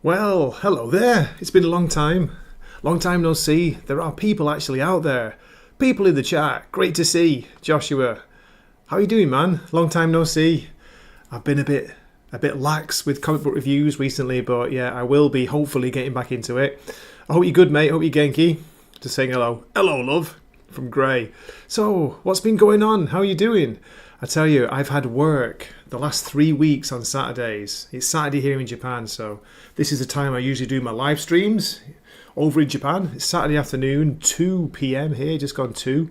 Well, hello there. It's been a long time. Long time no see. There are people actually out there. People in the chat. Great to see. Joshua. How are you doing, man? Long time no see. I've been a bit lax with comic book reviews recently, but yeah, I will be hopefully getting back into it. I hope you're good, mate. I hope you're genki. Just saying hello. Hello, love. From Gray. So, what's been going on? How are you doing? I tell you, I've had work the last 3 weeks on Saturdays. It's Saturday here in Japan, so this is the time I usually do my live streams over in Japan. It's Saturday afternoon, 2 p.m. here, just gone 2.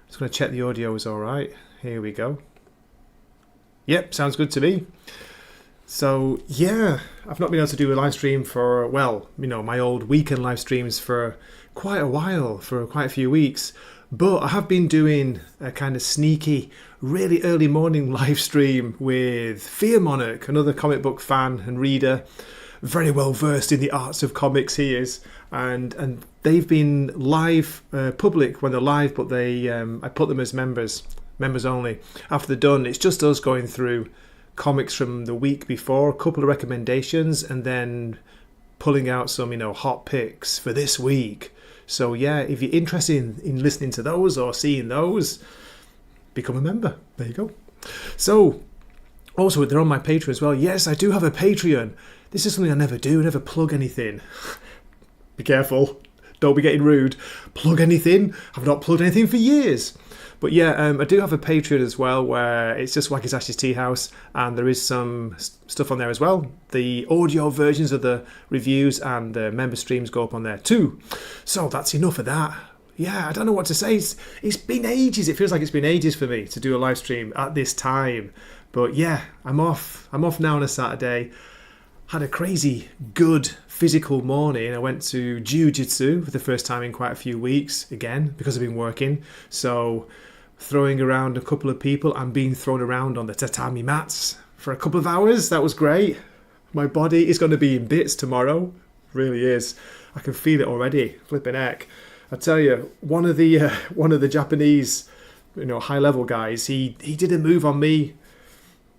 Just going to check the audio is all right. Here we go. Yep, sounds good to me. So, yeah, I've not been able to do a live stream for, well, you know, my old weekend live streams for quite a while, for quite a few weeks. But I have been doing a kind of sneaky, really early morning live stream with Fiumara, another comic book fan and reader, very well versed in the arts of comics he is, and they've been live, public when they're live, but they I put them as members only. After they're done, it's just us going through comics from the week before, a couple of recommendations, and then pulling out some, hot picks for this week. So yeah, if you're interested in listening to those or seeing those, become a member. There you go. So, also they're on my Patreon as well. Yes, I do have a Patreon. This is something I never do. I never plug anything. Be careful. Don't be getting rude. Plug anything. I've not plugged anything for years. But yeah, I do have a Patreon as well where it's just Wakizashi's Teahouse, and there is some stuff on there as well. The audio versions of the reviews and the member streams go up on there too. So that's enough of that. Yeah, I don't know what to say. It's been ages. It feels like it's been ages for me to do a live stream at this time. But yeah, I'm off now on a Saturday. Had a crazy good physical morning. I went to jiu-jitsu for the first time in quite a few weeks, again, because I've been working. So throwing around a couple of people and being thrown around on the tatami mats for a couple of hours. That was great. My body is going to be in bits tomorrow. Really is. I can feel it already. Flipping heck. I tell you, one of the Japanese, high-level guys, he did a move on me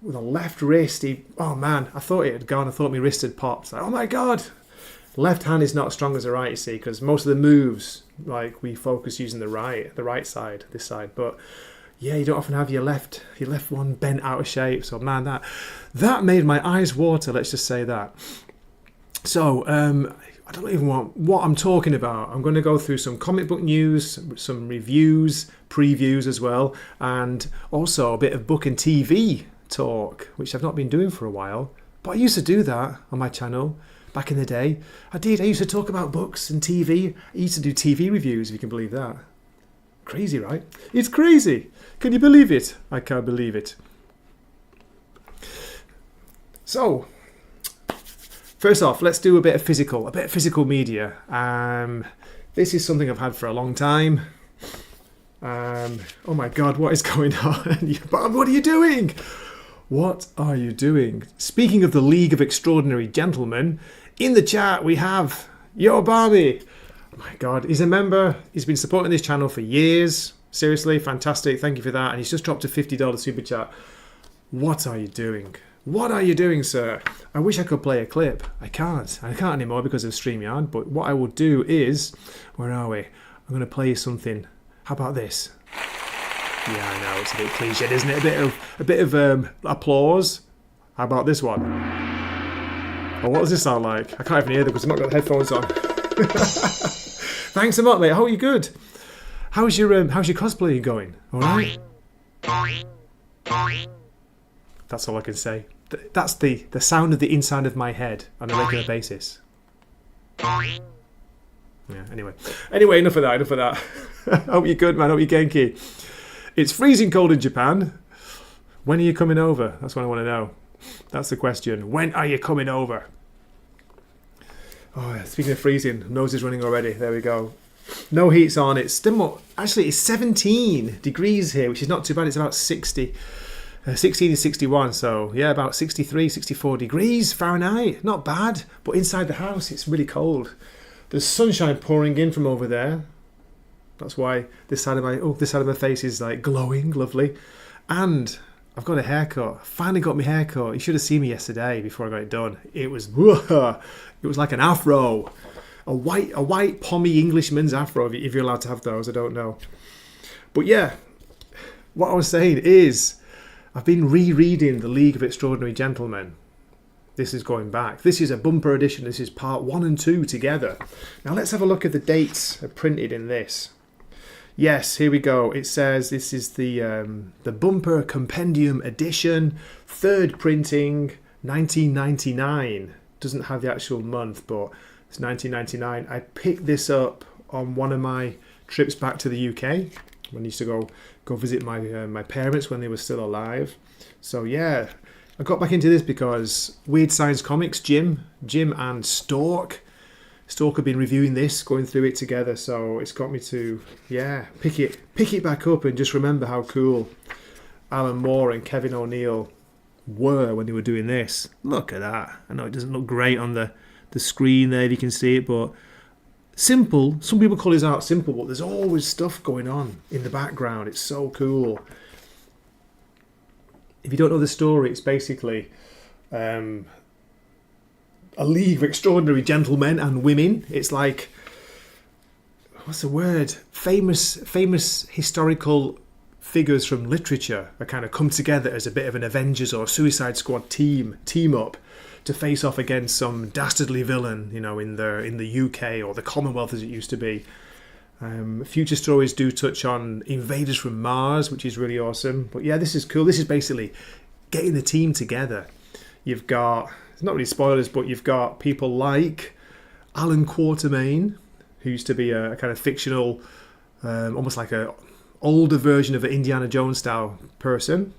with a left wrist. Oh man, I thought it had gone. I thought my wrist had popped. Like, oh my god. Left hand is not as strong as the right, you see, because most of the moves, like, we focus using the right side, this side. But yeah, you don't often have your left one bent out of shape. So man, that made my eyes water. Let's just say that. So I don't even want what I'm talking about. I'm going to go through some comic book news, some reviews, previews as well, and also a bit of book and TV talk, which I've not been doing for a while. But I used to do that on my channel. Back in the day, I used to talk about books and TV. I used to do TV reviews, if you can believe that. Crazy, right? It's crazy. Can you believe it? I can't believe it. So, first off, let's do a bit of physical media. This is something I've had for a long time. Oh my God, what is going on? Bob, what are you doing? What are you doing? Speaking of the League of Extraordinary Gentlemen, in the chat we have Yobami. Oh my God, he's a member. He's been supporting this channel for years. Seriously, fantastic. Thank you for that. And he's just dropped a $50 super chat. What are you doing? What are you doing, sir? I wish I could play a clip. I can't anymore because of StreamYard. But what I will do is, where are we? I'm going to play you something. How about this? Yeah, I know, it's a bit cliched, isn't it? A bit of applause. How about this one? Oh, what does this sound like? I can't even hear them because I've not got the headphones on. Thanks a lot, mate. I hope you're good. How's your cosplaying going? All right. That's all I can say. That's the sound of the inside of my head on a regular basis. Yeah. Anyway, enough of that. Hope you're good, man. Hope you're genki. It's freezing cold in Japan. When are you coming over? That's what I want to know. That's the question. When are you coming over? Oh, speaking of freezing, nose is running already. There we go. No heat's on. It's still actually it's 17 degrees here, which is not too bad. It's about 16 to 61. So yeah, about 63, 64 degrees Fahrenheit. Not bad. But inside the house, it's really cold. There's sunshine pouring in from over there. That's why this side of my face is like glowing, lovely. And I've got a haircut. I finally got my haircut. You should have seen me yesterday before I got it done. It was like an afro. A white pommy Englishman's afro, if you're allowed to have those, I don't know. But yeah, what I was saying is, I've been rereading The League of Extraordinary Gentlemen. This is going back. This is a bumper edition. This is part 1 and 2 together. Now let's have a look at the dates printed in this. Yes, here we go. It says this is the bumper compendium edition, 3rd printing, 1999. Doesn't have the actual month, but it's 1999. I picked this up on one of my trips back to the UK when I used to go visit my parents when they were still alive. So yeah, I got back into this because Weird Science Comics, Jim and Stork have been reviewing this, going through it together. So it's got me to pick it back up and just remember how cool Alan Moore and Kevin O'Neill were when they were doing this. Look at that. I know it doesn't look great on the screen there if you can see it, but simple. Some people call his art simple, but there's always stuff going on in the background. It's so cool. If you don't know the story, it's basically a league of extraordinary gentlemen and women. It's like, what's the word? Famous historical figures from literature are kind of come together as a bit of an Avengers or Suicide Squad team up to face off against some dastardly villain, in the UK or the Commonwealth as it used to be. Future stories do touch on invaders from Mars, which is really awesome. But yeah, this is cool. This is basically getting the team together. You've got, it's not really spoilers, but you've got people like Alan Quatermain, who used to be a kind of fictional, almost like a older version of an Indiana Jones style person.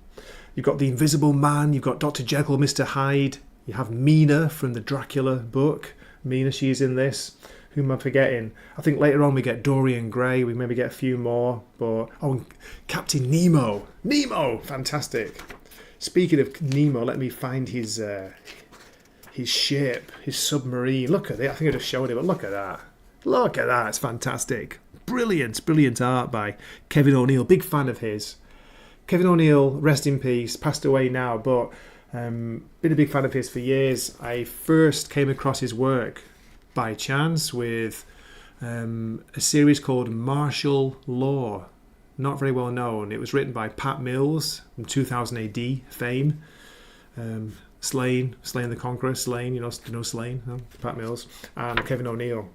You've got the Invisible Man. You've got Dr. Jekyll, Mr. Hyde. You have Mina from the Dracula book. Mina, she's in this. Who am I forgetting? I think later on we get Dorian Gray. We maybe get a few more. But Captain Nemo. Fantastic. Speaking of Nemo, let me find his ship, his submarine. Look at it. I think I just showed it, but look at that. Look at that. It's fantastic. Brilliant art by Kevin O'Neill. Big fan of his. Kevin O'Neill, rest in peace, passed away now, but been a big fan of his for years. I first came across his work by chance with a series called Martial Law. Not very well known. It was written by Pat Mills from 2000 AD fame. Slain the Conqueror, Slain, Slain, Pat Mills, and Kevin O'Neill.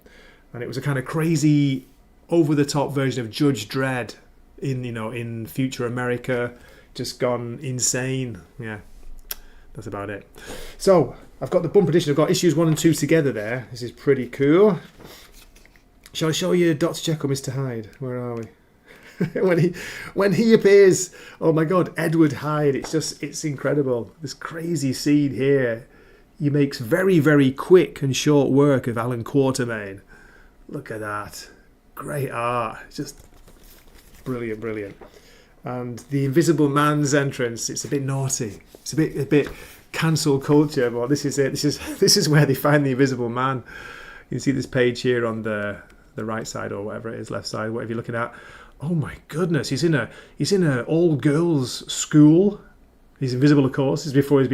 And it was a kind of crazy, over-the-top version of Judge Dredd in future America, just gone insane. Yeah, that's about it. So I've got the bumper edition. I've got issues 1 and 2 together there. This is pretty cool. Shall I show you Dr. Jekyll, Mr. Hyde? Where are we? when he appears, oh my God, Edward Hyde. It's incredible. This crazy scene here. He makes very, very quick and short work of Alan Quatermain. Look at that. Great art. Just brilliant. And the Invisible Man's entrance, it's a bit naughty. It's a bit cancel culture, but this is it. This is where they find the Invisible Man. You can see this page here on the right side or whatever it is, left side, whatever you're looking at. Oh my goodness, he's in a all girls school. He's invisible, of course. This is before he's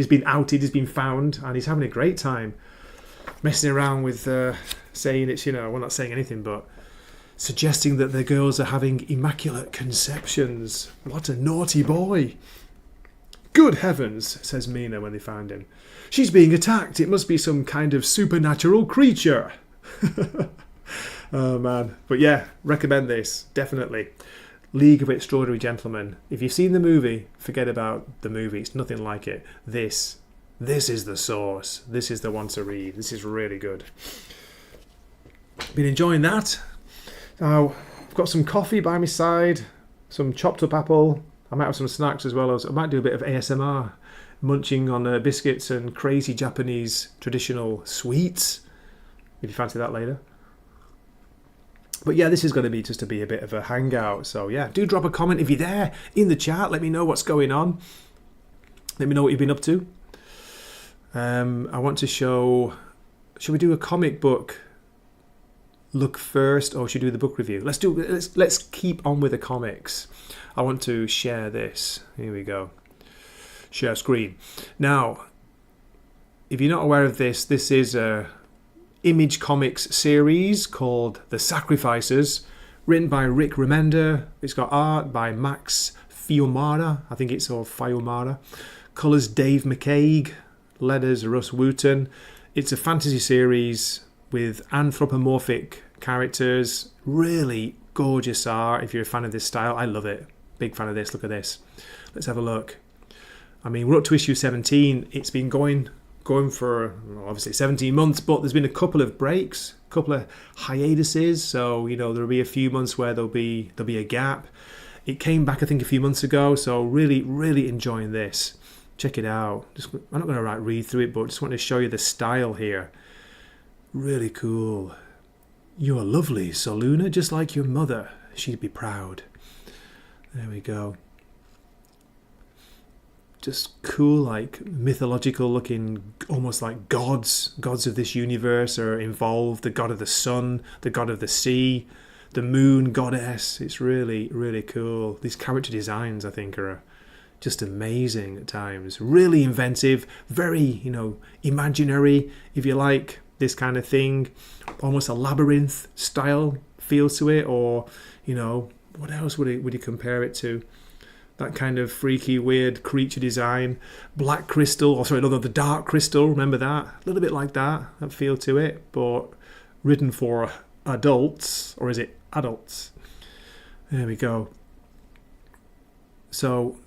been outed, he's been found, and he's having a great time messing around with saying it's, we're not saying anything, but suggesting that the girls are having immaculate conceptions. What a naughty boy. Good heavens, says Mina when they find him. She's being attacked. It must be some kind of supernatural creature. Oh man. But yeah, recommend this, definitely. League of Extraordinary Gentlemen. If you've seen the movie, forget about the movie. It's nothing like it. This is the source. This is the one to read. This is really good. Been enjoying that. Now, I've got some coffee by my side, some chopped up apple. I might have some snacks as well. I might do a bit of ASMR, munching on biscuits and crazy Japanese traditional sweets, if you fancy that later. But yeah, this is going to be just a bit of a hangout. So yeah, do drop a comment if you're there in the chat. Let me know what's going on. Let me know what you've been up to. I want to show... Should we do a comic book look first, or should we do the book review? Let's keep on with the comics. I want to share this. Here we go. share screen. Now, if you're not aware of this, this is a Image Comics series called The Sacrificers, written by Rick Remender. It's got art by Max Fiumara, I think it's all Fiumara. Colours Dave McCaig, letters Russ Wooten. It's a fantasy series with anthropomorphic characters. Really gorgeous art if you're a fan of this style. I love it. Big fan of this. Look at this. Let's have a look. I mean, we're up to issue 17. It's been going for obviously 17 months, but there's been a couple of breaks, a couple of hiatuses. So, you know, there'll be a few months where there'll be a gap. It came back, I think, a few months ago. So really, really enjoying this. Check it out. I'm not going to read through it, but just want to show you the style here. Really cool. You're lovely, Soluna, just like your mother. She'd be proud. There we go. Just cool, like mythological looking, almost like gods of this universe are involved. The god of the sun, the god of the sea, the moon goddess. It's really, really cool. These character designs, I think, are just amazing at times. Really inventive, very, you know, imaginary, if you like this kind of thing. Almost a labyrinth style feel to it, or, you know, what else would you compare it to? That kind of freaky, weird creature design. Black Crystal, or sorry, no, the Dark Crystal, remember that? A little bit like that feel to it, but written for adults, or is it adults? There we go. So,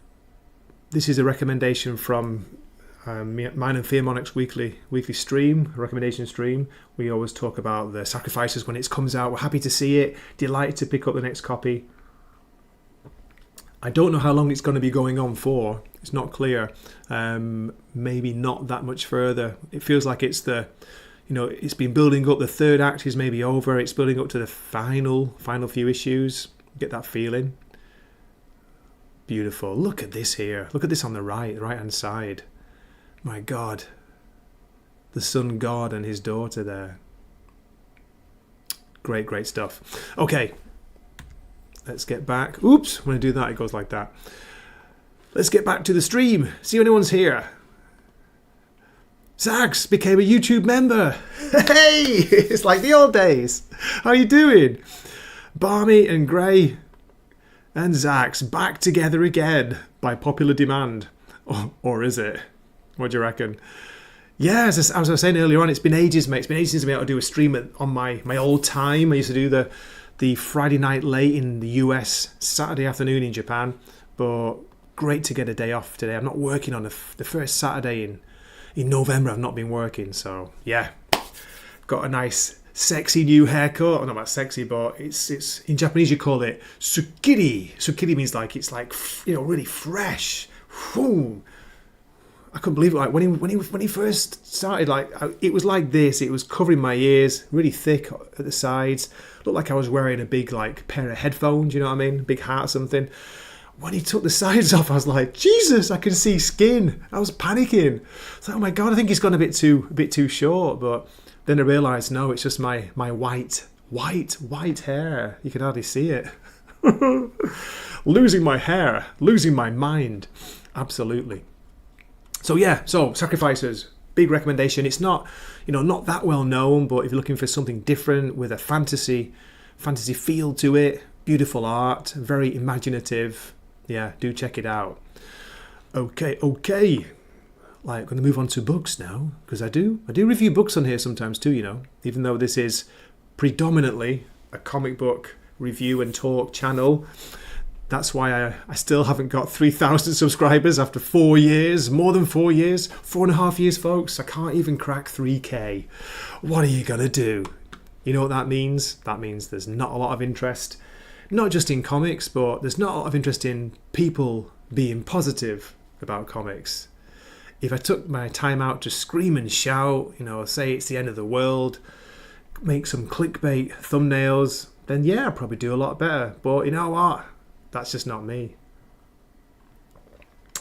this is a recommendation from mine and Fiumar's weekly stream, recommendation stream. We always talk about The Sacrificers when it comes out. We're happy to see it, delighted to pick up the next copy. I don't know how long it's going to be going on for. It's not clear. Maybe not that much further. It feels like it's it's been building up. The third act is maybe over. It's building up to the final few issues. Get that feeling. Beautiful. Look at this here. Look at this on the right-hand side. My God. The sun god and his daughter there. Great, great stuff. Okay. Let's get back. Oops, when I do that, it goes like that. Let's get back to the stream. See if anyone's here. Zags became a YouTube member. Hey, it's like the old days. How you doing? Barmy and Gray and Zax back together again by popular demand. Or is it? What do you reckon? Yeah, as I was saying earlier on, it's been ages, mate. It's been ages since I've been able to do a stream on my old time. I used to do the Friday night late in the US, Saturday afternoon in Japan. But great to get a day off today. I'm not working on the first Saturday in November. I've not been working. So, yeah. Got a nice, sexy new haircut. I don't know about sexy, but it's in Japanese you call it tsukiri. Tsukiri means like, it's like, you know, really fresh. Whew. I couldn't believe it. Like when he first started, like it was like this. It was covering my ears, really thick at the sides. Looked like I was wearing a big like pair of headphones. You know what I mean? Big hat or something. When he took the sides off, I was like, Jesus! I can see skin. I was panicking. It's like, oh my God! I think he's gone a bit too short. But then I realised, no, it's just my white hair. You can hardly see it. Losing my hair, losing my mind. Absolutely. So yeah, Sacrificers, big recommendation. It's not, not that well known, but if you're looking for something different with a fantasy feel to it, beautiful art, very imaginative, yeah, do check it out. Okay. Like, going to move on to books now, because I do review books on here sometimes too, even though this is predominantly a comic book review and talk channel. That's why I still haven't got 3,000 subscribers after 4 years, more than 4 years, 4.5 years, folks. I can't even crack 3K. What are you going to do? You know what that means? That means there's not a lot of interest, not just in comics, but there's not a lot of interest in people being positive about comics. If I took my time out to scream and shout, say it's the end of the world, make some clickbait thumbnails, then yeah, I'd probably do a lot better. But you know what? That's just not me.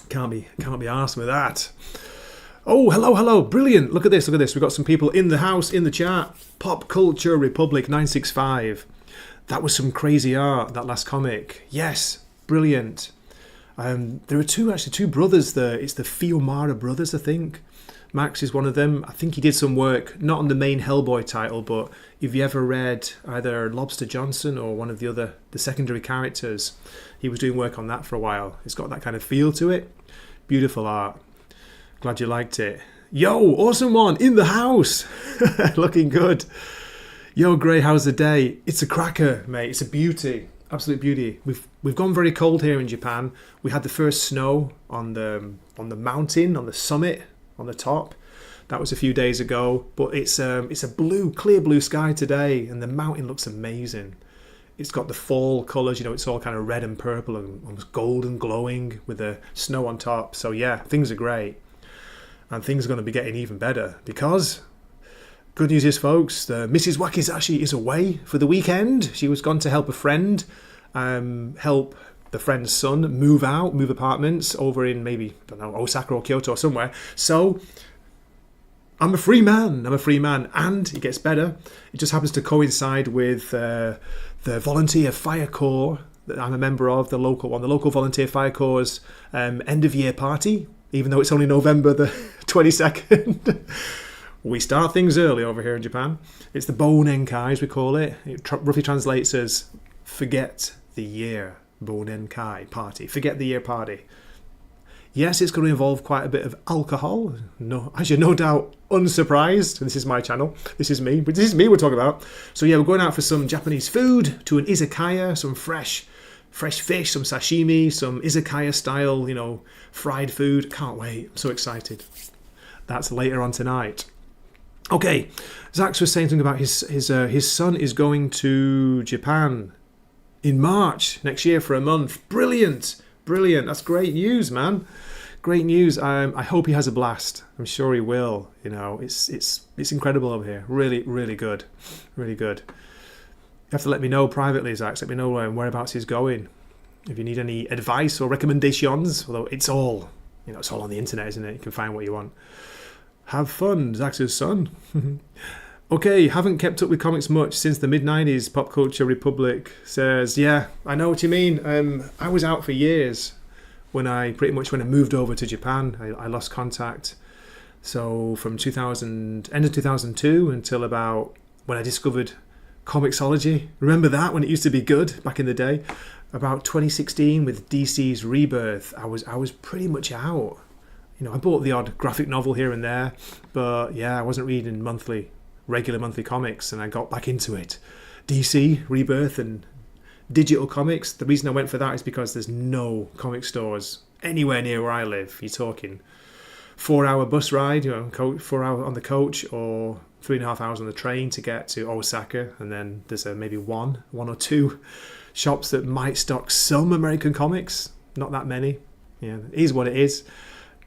Can't be arsed with that. Oh, hello, brilliant. Look at this. We've got some people in the house, in the chat. Pop Culture Republic 965. That was some crazy art, that last comic. Yes, brilliant. There are two brothers. It's the Fiumara brothers, I think. Max is one of them. I think he did some work, not on the main Hellboy title, but if you ever read either Lobster Johnson or one of the secondary characters, he was doing work on that for a while. It's got that kind of feel to it. Beautiful art. Glad you liked it. Yo, awesome one in the house. Looking good. Yo, Gray, how's the day? It's a cracker, mate. It's a beauty. Absolute beauty. We've gone very cold here in Japan. We had the first snow on the mountain, on the summit, on the top. That was a few days ago, but it's a clear blue sky today, and the mountain looks amazing. It's got the fall colours, it's all kind of red and purple and almost golden glowing with the snow on top. So yeah, things are great, and things are going to be getting even better because good news is, folks, Mrs. Wakizashi is away for the weekend. She was gone to help a friend, help the friend's son move apartments over in maybe, I don't know, Osaka or Kyoto or somewhere. So I'm a free man, and it gets better. It just happens to coincide with the Volunteer Fire Corps that I'm a member of, the local Volunteer Fire Corps' end of year party, even though it's only November the 22nd. We start things early over here in Japan. It's the Bonenkai, as we call it. It roughly translates as forget the year. Bonenkai party. Forget the year party. Yes, it's going to involve quite a bit of alcohol. No, as you're no doubt unsurprised. This is my channel. This is me. But this is me we're talking about. So yeah, we're going out for some Japanese food, to an izakaya, some fresh fish, some sashimi, some izakaya style, fried food. Can't wait. I'm so excited. That's later on tonight. Okay, Zax was saying something about his son is going to Japan in March next year for a month. Brilliant. That's great news, man. Great news. I hope he has a blast. I'm sure he will. It's incredible over here. Really, really good. Really good. You have to let me know privately, Zax. Let me know whereabouts he's going. If you need any advice or recommendations, although it's all on the internet, isn't it? You can find what you want. Have fun, Zax's son. Okay, haven't kept up with comics much since the mid-90s. Pop Culture Republic says, yeah, I know what you mean. I was out for years when I moved over to Japan. I lost contact. So from end of 2002 until about when I discovered Comixology. Remember that, when it used to be good back in the day? About 2016 with DC's Rebirth, I was pretty much out. I bought the odd graphic novel here and there, but yeah, I wasn't reading regular monthly comics, and I got back into it. DC, Rebirth, and digital comics. The reason I went for that is because there's no comic stores anywhere near where I live. You're talking 4-hour bus ride, 4 hours on the coach, or 3.5 hours on the train to get to Osaka, and then there's maybe one or two shops that might stock some American comics. Not that many. Yeah, it is what it is.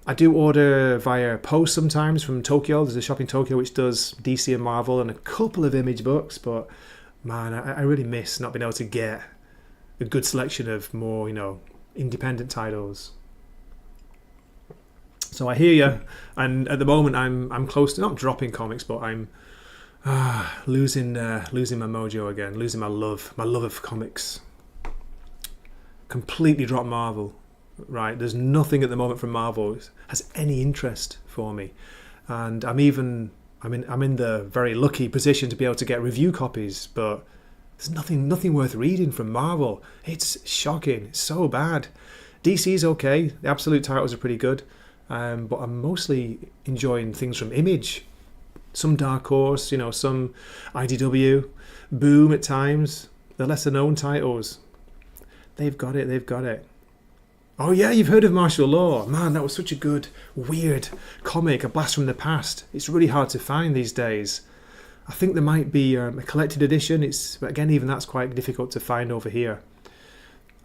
I do order via post sometimes from Tokyo. There's a shop in Tokyo which does DC and Marvel and a couple of Image books, but man, I really miss not being able to get a good selection of more, independent titles. So I hear you, and at the moment I'm close to not dropping comics, but I'm losing my mojo again, losing my love of comics. Completely dropped Marvel. Right, there's nothing at the moment from Marvel that has any interest for me, and I'm in the very lucky position to be able to get review copies, but there's nothing worth reading from Marvel. It's shocking. It's so bad. DC's okay. The absolute titles are pretty good, but I'm mostly enjoying things from Image, some Dark Horse, some IDW, Boom at times. The lesser known titles, they've got it. Oh yeah, you've heard of Martial Law. Man, that was such a good, weird comic, a blast from the past. It's really hard to find these days. I think there might be a collected edition. But again, even that's quite difficult to find over here.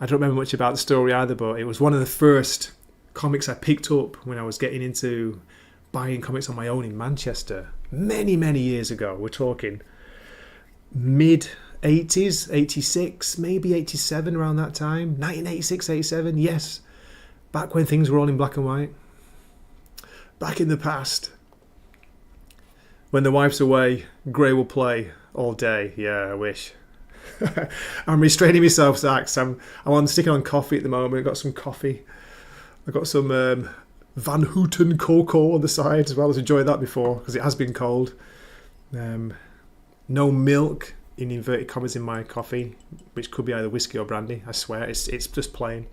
I don't remember much about the story either, but it was one of the first comics I picked up when I was getting into buying comics on my own in Manchester. Many, many years ago. We're talking mid-80s, 86, maybe 87, around that time. 1986, 87, yes. Back when things were all in black and white. Back in the past. When the wife's away, Grey will play all day. Yeah, I wish. I'm restraining myself, Zax. I'm on sticking on coffee at the moment. I've got some coffee. I've got some Van Houten cocoa on the side as well. I was enjoying that before because it has been cold. No milk in inverted commas in my coffee, which could be either whiskey or brandy. I swear, it's just plain.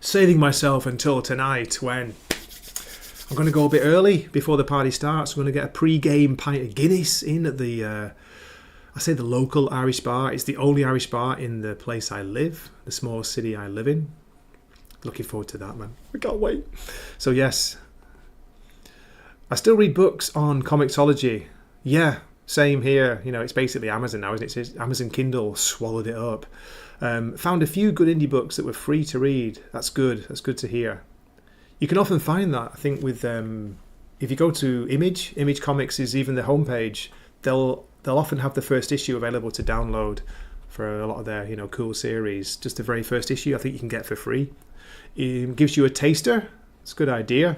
Saving myself until tonight when I'm going to go a bit early before the party starts. I'm going to get a pre-game pint of Guinness in at the, I say the local Irish bar. It's the only Irish bar in the place I live, the small city I live in. Looking forward to that, man. I can't wait. So yes, I still read books on comicsology. Yeah, same here. You know, it's basically Amazon now, isn't it? It's Amazon Kindle swallowed it up. Found a few good indie books that were free to read. That's good. That's good to hear. You can often find that, I think, with if you go to Image Comics is even the homepage. They'll often have the first issue available to download for a lot of their cool series. Just the very first issue, I think you can get for free. It gives you a taster. It's a good idea.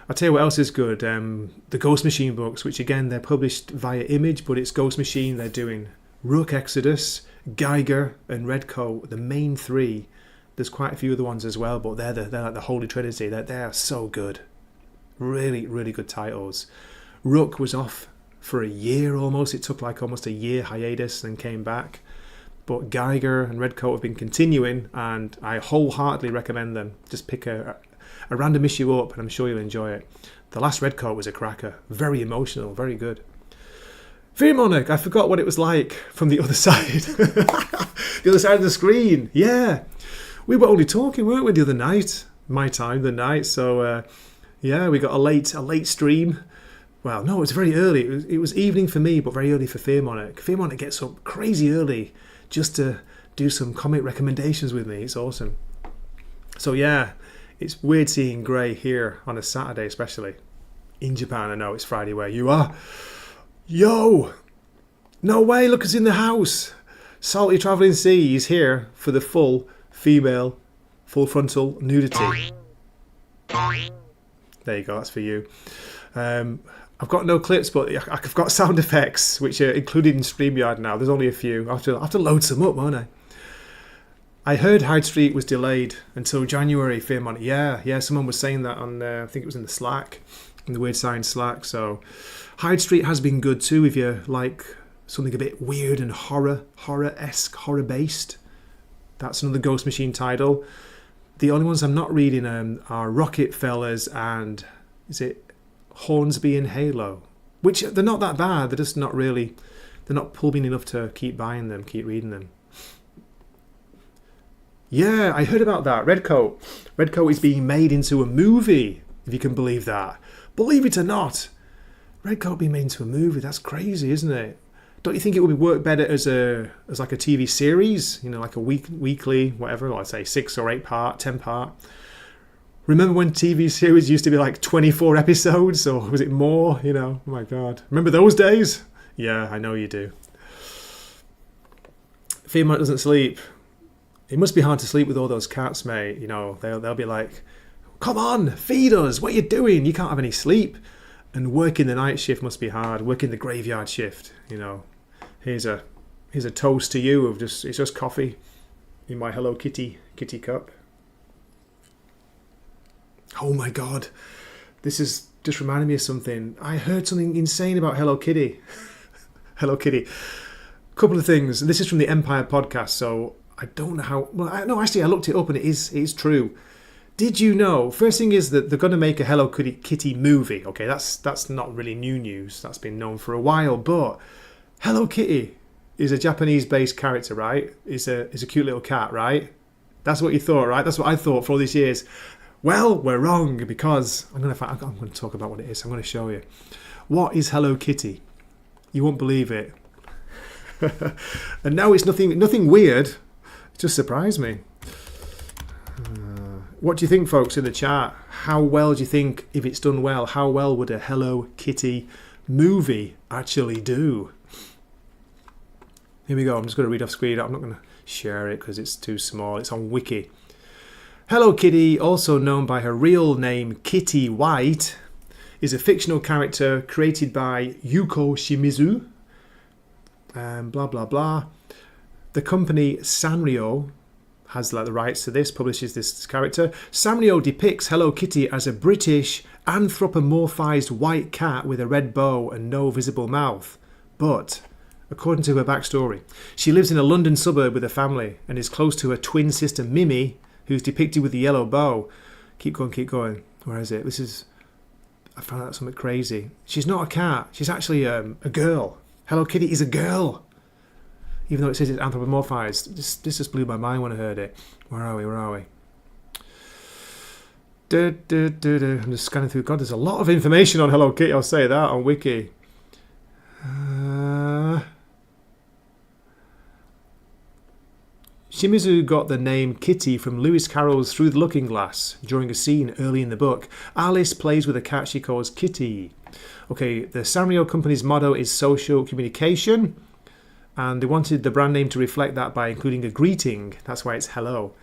I'll tell you what else is good. The Ghost Machine books, which again they're published via Image, but it's Ghost Machine. They're doing Rook Exodus, Geiger, and Redcoat, the main three. There's quite a few other ones as well, but they're like the Holy Trinity. They're so good. Really, really good titles. Rook was off for a year almost. It took like almost a year hiatus and came back. But Geiger and Redcoat have been continuing, and I wholeheartedly recommend them. Just pick a random issue up, and I'm sure you'll enjoy it. The last Redcoat was a cracker. Very emotional, very good. Fiumara, I forgot what it was like from the other side. The other side of the screen. Yeah. We were only talking, weren't we, the other night? My time, the night. So, yeah, we got a late stream. Well, no, it was very early. It was evening for me, but very early for Fiumara. Fiumara gets up crazy early just to do some comic recommendations with me. It's awesome. So, yeah, it's weird seeing Grey here on a Saturday, especially. In Japan, I know it's Friday where you are. Yo! No way, look who's in the house. Salty Travelling Sea is here for the full female, full frontal nudity. There you go, that's for you. I've got no clips, but I've got sound effects, which are included in StreamYard now. There's only a few. I'll have to load some up, won't I? I heard Hyde Street was delayed until January, Fiumara. Yeah, someone was saying that on, I think it was in the Slack, in the Weird Science Slack. So Hyde Street has been good too if you like something a bit weird and horror-esque, horror-based. That's another Ghost Machine title. The only ones I'm not reading are Rocket Fellas and, is it Hornsby and Halo? Which, they're not that bad. They're just not really, they're not pulling enough to keep buying them, keep reading them. Yeah, I heard about that. Redcoat. Redcoat is being made into a movie, if you can believe that. Believe it or not. Redcoat being made into a movie, that's crazy, isn't it? Don't you think it would work better as like a TV series? Like a weekly, whatever, I'd say 6 or 8 part, 10 part. Remember when TV series used to be like 24 episodes, or was it more? Oh my God. Remember those days? Yeah, I know you do. Fiumara doesn't sleep. It must be hard to sleep with all those cats, mate. They'll be like, come on, feed us. What are you doing? You can't have any sleep. And working the night shift must be hard. Working the graveyard shift, Here's a toast to you of it's just coffee in my Hello Kitty cup. Oh my God, this is just reminding me of something. I heard something insane about Hello Kitty. Hello Kitty. Couple of things. This is from the Empire podcast, so I don't know how. Well, no, actually, I looked it up and it is true. Did you know? First thing is that they're going to make a Hello Kitty movie. Okay, that's not really new news. That's been known for a while. But Hello Kitty is a Japanese-based character, right? Is a cute little cat, right? That's what you thought, right? That's what I thought for all these years. Well, we're wrong because I'm going to talk about what it is. I'm going to show you. What is Hello Kitty? You won't believe it. And now it's nothing weird. It just surprised me. What do you think, folks, in the chat? How well do you think, if it's done well, how well would a Hello Kitty movie actually do? Here we go. I'm just going to read off screen. I'm not going to share it because it's too small. It's on Wiki. Hello Kitty, also known by her real name Kitty White, is a fictional character created by Yuko Shimizu. Blah, blah, blah. The company Sanrio has like the rights to this, publishes this character. Sanrio depicts Hello Kitty as a British anthropomorphized white cat with a red bow and no visible mouth. But, according to her backstory, she lives in a London suburb with her family and is close to her twin sister Mimi, who's depicted with the yellow bow. Keep going, keep going. Where is it? I found out something crazy. She's not a cat. She's actually a girl. Hello Kitty is a girl. Even though it says it's anthropomorphized. This just blew my mind when I heard it. Where are we? I'm just scanning through. God, there's a lot of information on Hello Kitty. I'll say that on Wiki. Shimizu got the name Kitty from Lewis Carroll's Through the Looking Glass during a scene early in the book. Alice plays with a cat she calls Kitty. Okay, the Sanrio company's motto is social communication, and they wanted the brand name to reflect that by including a greeting. That's why it's hello.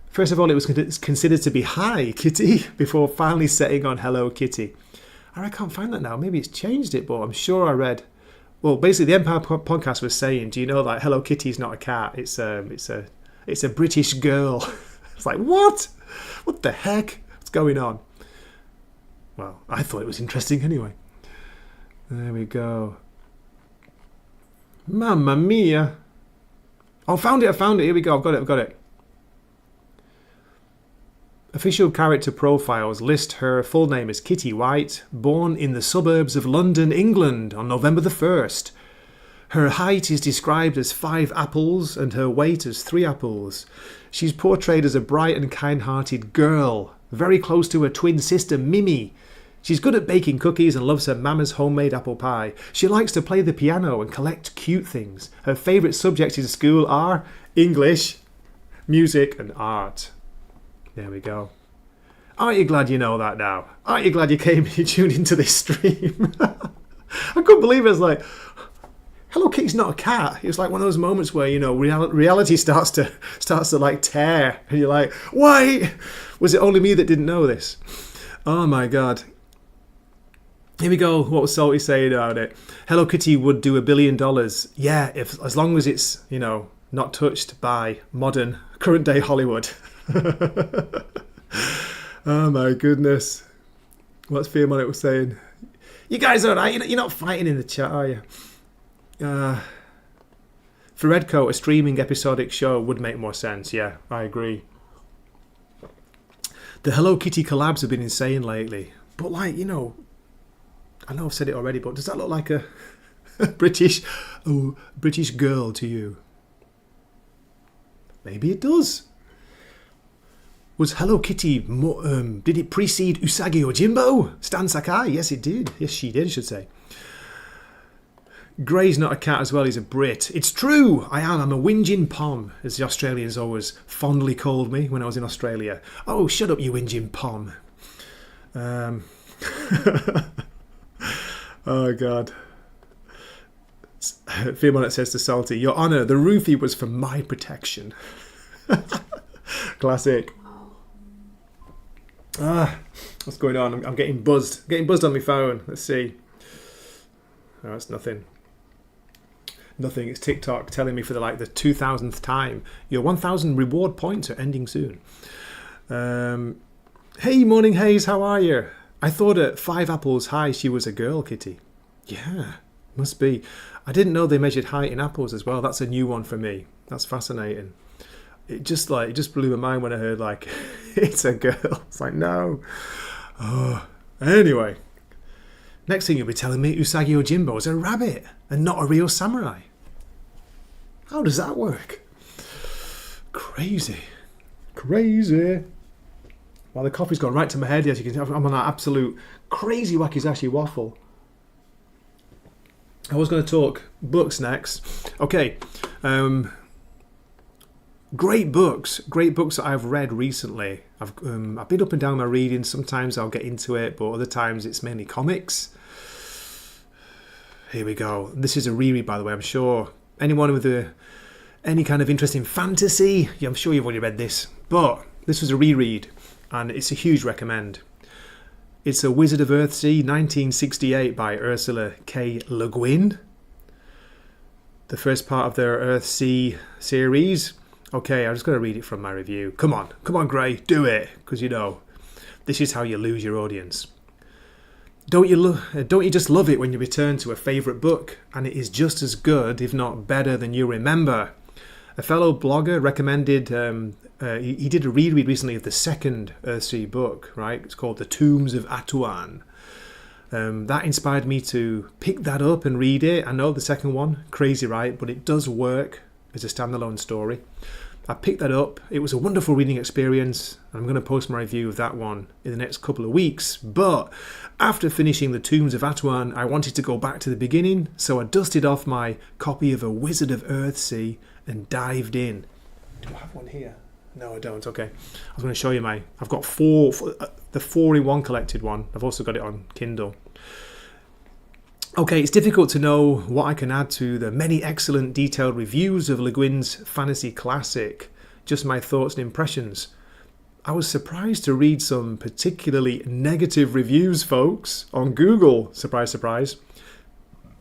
First of all, it was considered to be Hi Kitty before finally setting on Hello Kitty. I can't find that now. Maybe it's changed it, but I'm sure I read. Well, basically, the Empire podcast was saying, do you know that Hello Kitty's not a cat? It's a British girl. It's like, what? What the heck? What's going on? Well, I thought it was interesting anyway. There we go. Mamma mia. Oh, found it. Here we go. I've got it. Official character profiles list her full name as Kitty White, born in the suburbs of London, England on November the 1st. Her height is described as 5 apples and her weight as 3 apples. She's portrayed as a bright and kind-hearted girl, very close to her twin sister Mimi. She's good at baking cookies and loves her mama's homemade apple pie. She likes to play the piano and collect cute things. Her favourite subjects in school are English, music and art. There we go. Aren't you glad you know that now? Aren't you glad you tuned into this stream? I couldn't believe it. It's like, Hello Kitty's not a cat. It's like one of those moments where, you know, reality starts to like tear. And you're like, wait, was it only me that didn't know this? Oh my God. Here we go. What was Salty saying about it? Hello Kitty would do $1 billion. Yeah, as long as it's, you know, not touched by modern, current day Hollywood. Oh my goodness. What's Fiumara was saying? You guys are alright. You're not fighting in the chat, are you? For Redcoat, a streaming episodic show would make more sense. Yeah, I agree. The Hello Kitty collabs have been insane lately. But like, you know, I know I've said it already, but does that look like a British girl to you? Maybe it does. Was Hello Kitty, did it precede Usagi Yojimbo? Stan Sakai? Yes, it did. Yes, she did, I should say. Gray's not a cat as well, he's a Brit. It's true, I'm a whinging pom, as the Australians always fondly called me when I was in Australia. Oh, shut up, you whinging pom. Oh, God. Fiumara says to Salty, Your Honour, the roofie was for my protection. Classic. What's going on? I'm getting buzzed. Getting buzzed on my phone. Let's see. Oh, it's nothing. Nothing. It's TikTok telling me for the 2000th time. Your 1000 reward points are ending soon. Hey, Morning Haze, how are you? I thought at 5 apples high she was a girl, Kitty. Yeah, must be. I didn't know they measured height in apples as well. That's a new one for me. That's fascinating. It just blew my mind when I heard it's a girl. It's like, no. Oh. Anyway, next thing you'll be telling me Usagi Yojimbo is a rabbit and not a real samurai. How does that work? Crazy. Well, the coffee's gone right to my head. As you can see, I'm on that absolute crazy Wakizashi waffle. I was going to talk books next. Okay. Great books that I've read recently. I've been up and down my reading. Sometimes I'll get into it, but other times it's mainly comics. Here we go. This is a reread, by the way. I'm sure anyone with any kind of interest in fantasy, I'm sure you've already read this, but this was a reread, and it's a huge recommend. It's A Wizard of Earthsea, 1968, by Ursula K. Le Guin. the first part of their Earthsea series. Okay, I'm just going to read it from my review. Come on, Gray, do it, because this is how you lose your audience. Don't you just love it when you return to a favourite book and it is just as good, if not better, than you remember? A fellow blogger recommended, he did a reread recently of the second Earthsea book, right? It's called The Tombs of Atuan. That inspired me to pick that up and read it. I know the second one, crazy, right? But it does work as a standalone story. I picked that up. It was a wonderful reading experience. I'm going to post my review of that one in the next couple of weeks. But after finishing The Tombs of Atuan, I wanted to go back to the beginning, so I dusted off my copy of A Wizard of Earthsea and dived in. Do I have one here? No, I don't. Okay. I was going to show you I've got the 4-in-1 collected one. I've also got it on Kindle. Okay, it's difficult to know what I can add to the many excellent detailed reviews of Le Guin's fantasy classic. Just my thoughts and impressions. I was surprised to read some particularly negative reviews, folks, on Google. Surprise, surprise.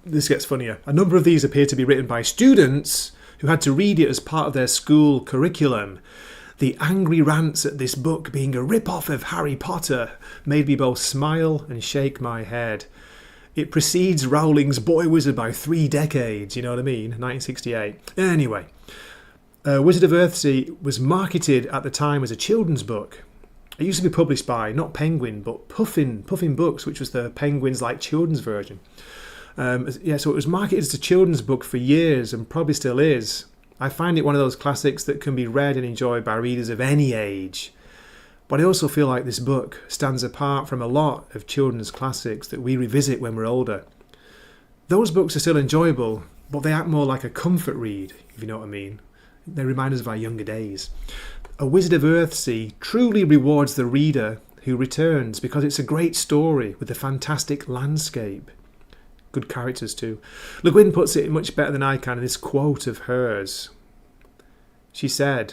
This gets funnier. A number of these appear to be written by students who had to read it as part of their school curriculum. The angry rants at this book being a rip-off of Harry Potter made me both smile and shake my head. It precedes Rowling's Boy Wizard by 3 decades, you know what I mean? 1968. Anyway, Wizard of Earthsea was marketed at the time as a children's book. It used to be published by, not Penguin, but Puffin Books, which was the Penguin's children's version. So it was marketed as a children's book for years and probably still is. I find it one of those classics that can be read and enjoyed by readers of any age. But I also feel like this book stands apart from a lot of children's classics that we revisit when we're older. Those books are still enjoyable, but they act more like a comfort read, if you know what I mean. They remind us of our younger days. A Wizard of Earthsea truly rewards the reader who returns because it's a great story with a fantastic landscape. Good characters too. Le Guin puts it much better than I can in this quote of hers. She said,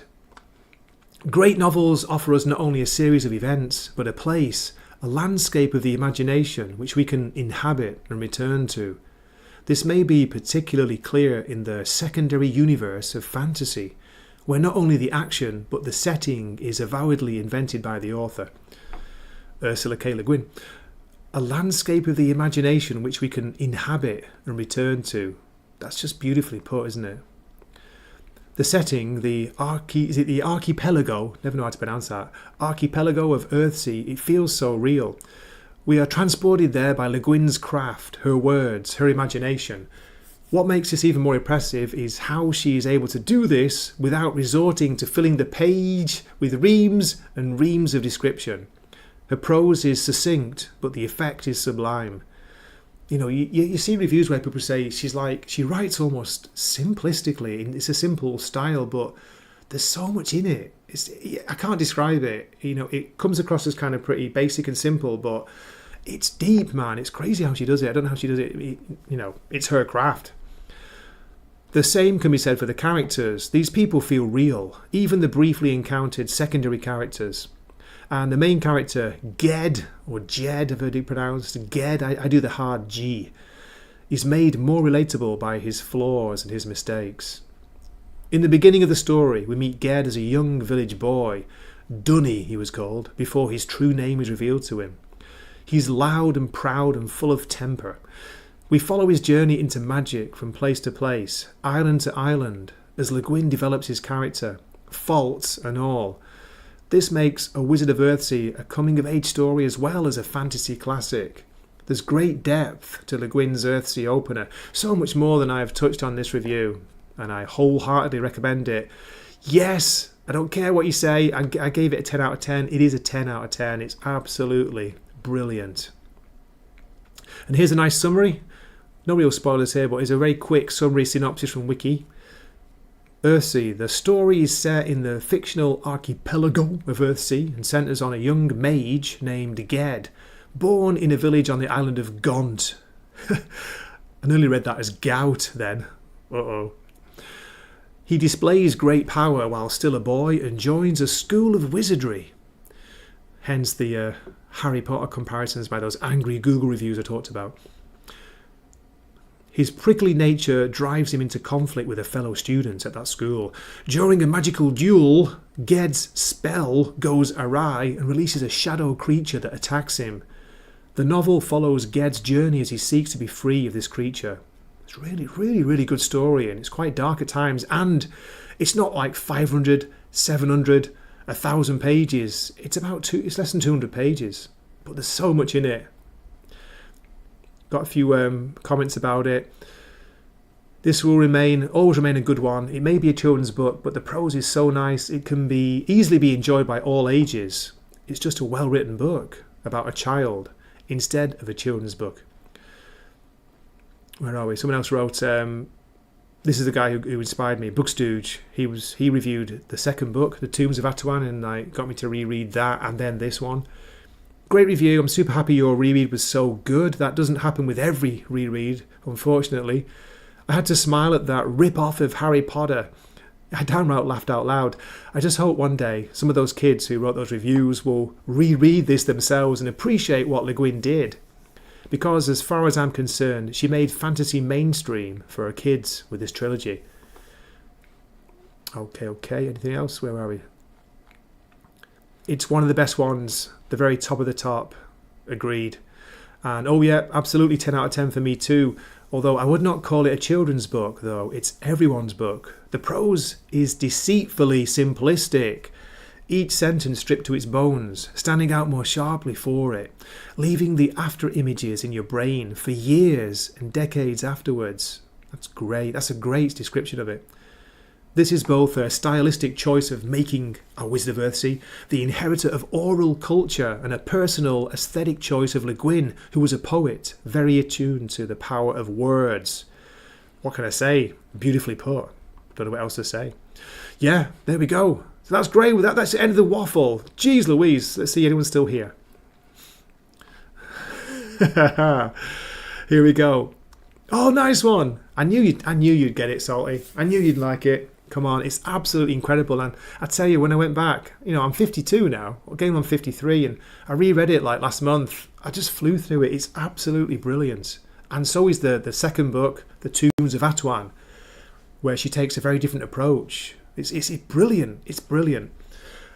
"Great novels offer us not only a series of events, but a place, a landscape of the imagination which we can inhabit and return to. This may be particularly clear in the secondary universe of fantasy, where not only the action but the setting is avowedly invented by the author." Ursula K. Le Guin. A landscape of the imagination which we can inhabit and return to. That's just beautifully put, isn't it? The setting, the archipelago, never know how to pronounce that, archipelago of Earthsea, it feels so real. We are transported there by Le Guin's craft, her words, her imagination. What makes this even more impressive is how she is able to do this without resorting to filling the page with reams and reams of description. Her prose is succinct, but the effect is sublime. You know, you see reviews where people say she writes almost simplistically. It's a simple style, but there's so much in it. I can't describe it. You know, it comes across as kind of pretty basic and simple, but it's deep, man. It's crazy how she does it. I don't know how she does it. It's her craft. The same can be said for the characters. These people feel real, even the briefly encountered secondary characters. And the main character, Ged, or Jed, I've heard it pronounced, Ged, I do the hard G, is made more relatable by his flaws and his mistakes. In the beginning of the story, we meet Ged as a young village boy. Dunny, he was called, before his true name is revealed to him. He's loud and proud and full of temper. We follow his journey into magic from place to place, island to island, as Le Guin develops his character, faults and all. This makes A Wizard of Earthsea a coming-of-age story as well as a fantasy classic. There's great depth to Le Guin's Earthsea opener, so much more than I have touched on this review, and I wholeheartedly recommend it. Yes, I don't care what you say, I gave it a 10 out of 10. It is a 10 out of 10. It's absolutely brilliant. And here's a nice summary. No real spoilers here, but it's a very quick summary synopsis from Wiki. Earthsea. The story is set in the fictional archipelago of Earthsea and centres on a young mage named Ged, born in a village on the island of Gaunt. I nearly read that as gout then. Uh-oh. He displays great power while still a boy and joins a school of wizardry. Hence the Harry Potter comparisons by those angry Google reviews I talked about. His prickly nature drives him into conflict with a fellow student at that school. During a magical duel, Ged's spell goes awry and releases a shadow creature that attacks him. The novel follows Ged's journey as he seeks to be free of this creature. It's really, really, really good story, and it's quite dark at times, and it's not like 500, 700, 1,000 pages. It's less than 200 pages, but there's so much in it. Got a few comments about it. This will always remain a good one. It may be a children's book, but the prose is so nice it can easily be enjoyed by all ages. It's just a well-written book about a child instead of a children's book. Where are we? Someone else wrote, this is the guy who inspired me, Bookstooge. He reviewed the second book, The Tombs of Atuan, and got me to reread that and then this one. Great review. I'm super happy your reread was so good. That doesn't happen with every reread, unfortunately. I had to smile at that rip-off of Harry Potter. I downright laughed out loud. I just hope one day some of those kids who wrote those reviews will reread this themselves and appreciate what Le Guin did. Because as far as I'm concerned, she made fantasy mainstream for her kids with this trilogy. Okay. Anything else? Where are we? It's one of the best ones. The very top of the top. Agreed. And oh yeah, absolutely 10 out of 10 for me too. Although I would not call it a children's book, though. It's everyone's book. The prose is deceitfully simplistic. Each sentence stripped to its bones, standing out more sharply for it, leaving the after images in your brain for years and decades afterwards. That's great. That's a great description of it. This is both a stylistic choice of making a Wizard of Earthsea, the inheritor of oral culture, and a personal aesthetic choice of Le Guin, who was a poet, very attuned to the power of words. What can I say? Beautifully put. Don't know what else to say. Yeah, there we go. So that's great. That's the end of the waffle. Jeez Louise. Let's see anyone's still here. Here we go. Oh, nice one. I knew you'd get it, Salty. I knew you'd like it. Come on, it's absolutely incredible. And I tell you, when I went back, I'm 52 now, getting on 53, and I reread it like last month. I just flew through it. It's absolutely brilliant. And so is the second book, The Tombs of Atuan, where she takes a very different approach. It's brilliant. It's brilliant.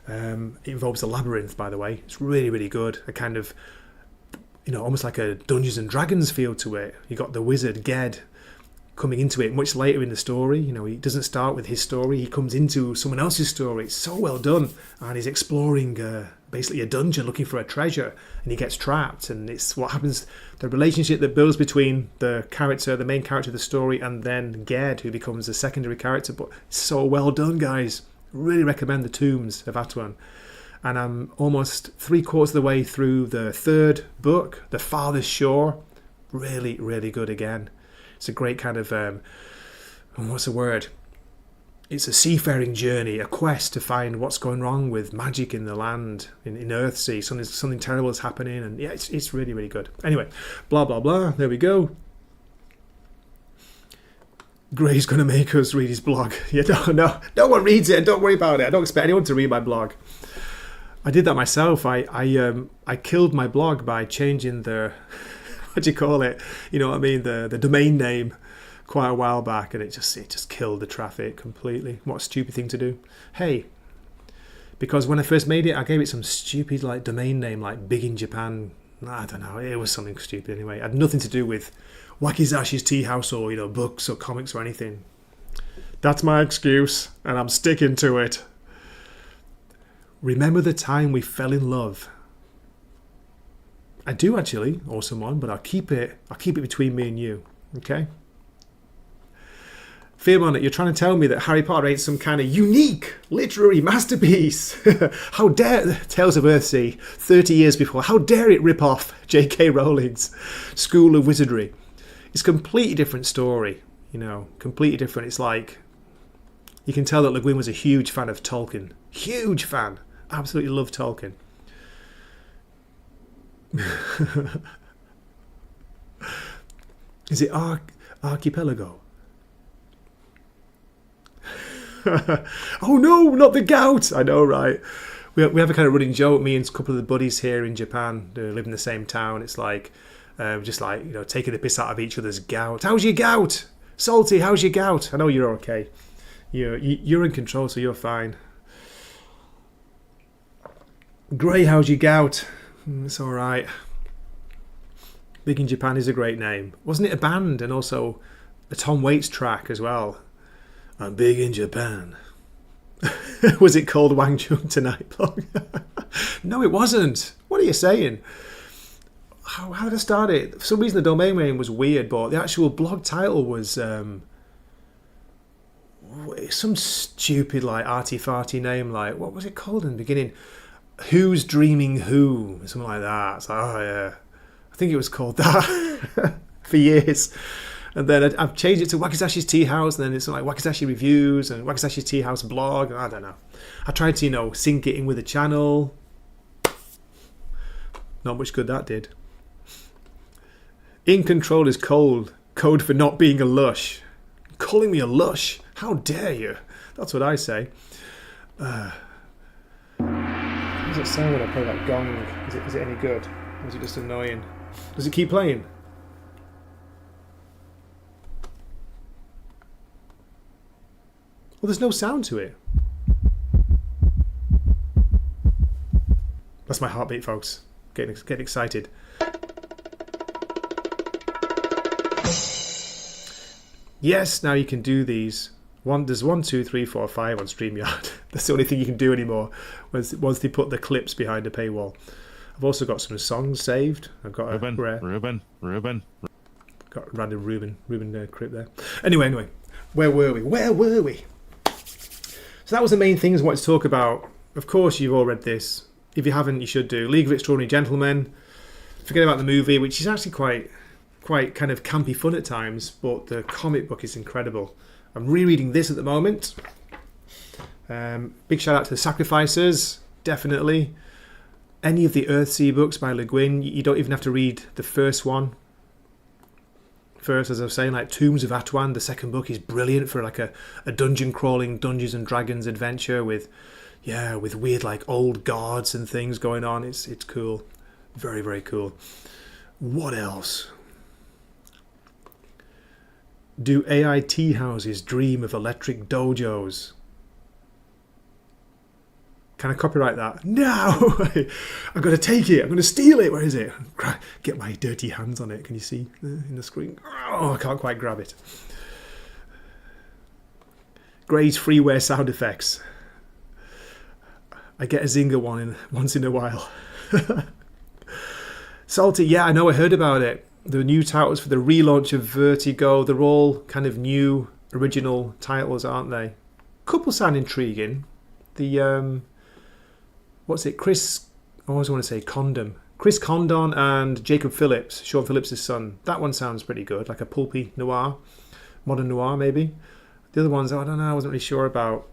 It involves a labyrinth, by the way. It's really, really good. A kind of, almost like a Dungeons and Dragons feel to it. You got the wizard Ged coming into it much later in the story. He doesn't start with his story. He comes into someone else's story. It's so well done. And he's exploring basically a dungeon looking for a treasure, and he gets trapped. And it's what happens, the relationship that builds between the main character of the story, and then Ged, who becomes a secondary character. But it's so well done, guys. Really recommend The Tombs of Atuan. And I'm almost 3/4 of the way through the third book, The Farthest Shore. Really, really good again. It's a great kind of, what's the word? It's a seafaring journey, a quest to find what's going wrong with magic in the land, in Earthsea. Something terrible is happening, and yeah, it's really, really good. Anyway, blah, blah, blah. There we go. Gray's going to make us read his blog. Yeah, no one reads it, and don't worry about it. I don't expect anyone to read my blog. I did that myself. I killed my blog by changing the... what do you call it? You know what I mean? The domain name quite a while back, and it just killed the traffic completely. What a stupid thing to do. Hey, because when I first made it, I gave it some stupid domain name like Big in Japan. I don't know. It was something stupid anyway. It had nothing to do with Wakizashi's Teahouse or books or comics or anything. That's my excuse, and I'm sticking to it. Remember the time we fell in love. I do actually, or someone, but I'll keep it between me and you, okay? Fiumara, you're trying to tell me that Harry Potter ain't some kind of unique literary masterpiece. How dare Tales of Earthsea, 30 years before, how dare it rip off J.K. Rowling's School of Wizardry? It's a completely different story, completely different. It's like, you can tell that Le Guin was a huge fan of Tolkien. Huge fan. Absolutely loved Tolkien. Is it Archipelago? Oh no, not the gout! I know, right? We have a kind of running joke, me and a couple of the buddies here in Japan who live in the same town. It's like, Just like, you know, taking the piss out of each other's gout. How's your gout? Salty, how's your gout? I know you're okay. You're in control, so you're fine. Grey, how's your gout? It's all right. Big in Japan is a great name. Wasn't it a band and also a Tom Waits track as well? I'm big in Japan. Was it called Wang Chung Tonight blog? No, it wasn't. What are you saying? How did I start it? For some reason the domain name was weird, but the actual blog title was some stupid like arty-farty name, like what was it called in the beginning? Who's Dreaming Who? Something like that. It's like, oh yeah. I think it was called that for years. And then I've changed it to Wakizashi's Teahouse, and then it's like Wakizashi Reviews and Wakizashi's Teahouse blog. I don't know. I tried to, you know, sync it in with the channel. Not much good that did. In control is cold. Code for not being a lush. Calling me a lush? How dare you? That's what I say. How does it sound when I play that gong? Is it any good? Or is it just annoying? Does it keep playing? Well, there's no sound to it. That's my heartbeat, folks. Getting excited. Yes, now you can do these. There's 1, 2, 3, 4, 5 on StreamYard. That's the only thing you can do anymore once they put the clips behind a paywall. I've also got some songs saved. I've got Ruben. Got random Ruben clip there. Anyway, where were we? So that was the main things I wanted to talk about. Of course, you've all read this. If you haven't, you should do. League of Extraordinary Gentlemen. Forget about the movie, which is actually quite kind of campy fun at times, but the comic book is incredible. I'm rereading this at the moment. Big shout out to the Sacrificers, definitely. Any of the Earthsea books by Guin, you don't even have to read the first one. First, as I was saying, like Tombs of Atuan, the second book is brilliant for like a dungeon crawling Dungeons and Dragons adventure with weird like old gods and things going on. It's cool. Very, very cool. What else? Do AI tea houses dream of electric dojos? Can I copyright that? No! I've got to take it. I'm going to steal it. Where is it? Get my dirty hands on it. Can you see in the screen? Oh, I can't quite grab it. Great freeware sound effects. I get a zinger one once in a while. Salty, yeah, I know. I heard about it. The new titles for the relaunch of Vertigo, they're all kind of new, original titles, aren't they? Couple sound intriguing. The, what's it? I always want to say Condom. Chris Condon and Jacob Phillips, Sean Phillips' son. That one sounds pretty good, like a pulpy noir. Modern noir, maybe. The other ones, I don't know, I wasn't really sure about.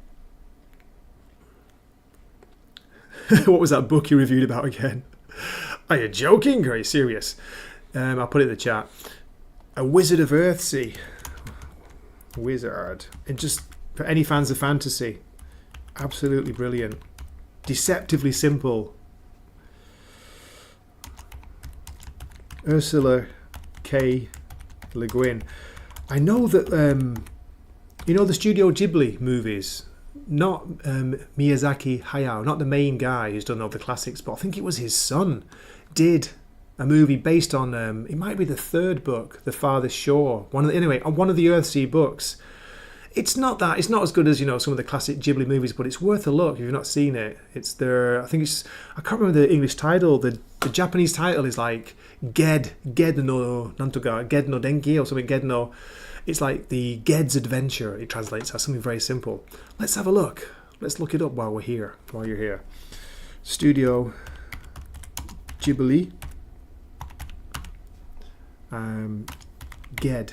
What was that book you reviewed about again? Are you joking or are you serious? I'll put it in the chat. A Wizard of Earthsea. Wizard. And just for any fans of fantasy, absolutely brilliant. Deceptively simple. Ursula K. Le Guin. I know that, you know the Studio Ghibli movies? Not Miyazaki Hayao, not the main guy who's done all the classics, but I think it was his son, did a movie based on, it might be the third book, The Farthest Shore. On one of the Earthsea books. It's not as good as, you know, some of the classic Ghibli movies, but it's worth a look if you've not seen it. I can't remember the English title. The Japanese title is like Ged no Nantoga, Ged no Denki or something, Ged no. It's like the Ged's Adventure, it translates as something very simple. Let's have a look. Let's look it up while you're here. Studio Ghibli. Ged.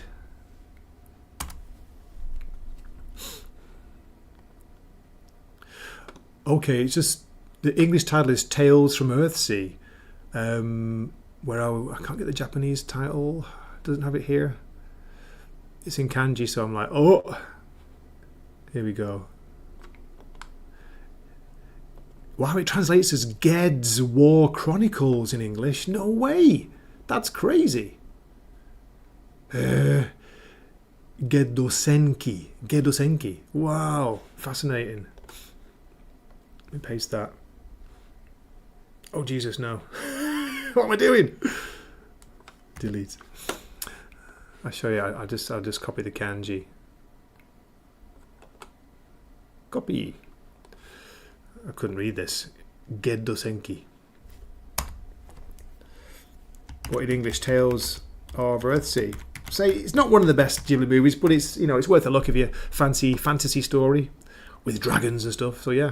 Okay, it's just the English title is Tales from Earthsea. Where I can't get the Japanese title. It doesn't have it here. It's in kanji, so I'm like, oh, here we go. Wow, it translates as Ged's War Chronicles in English. No way. That's crazy. Gedosenki. Gedosenki. Wow. Fascinating. Let me paste that. Oh, Jesus, no. What am I doing? Delete. I'll show you. I'll just copy the kanji. Copy. I couldn't read this. Gedosenki. What in English? Tales of Earthsea. Say it's not one of the best Ghibli movies, but it's it's worth a look if you fancy fantasy story with dragons and stuff. So yeah,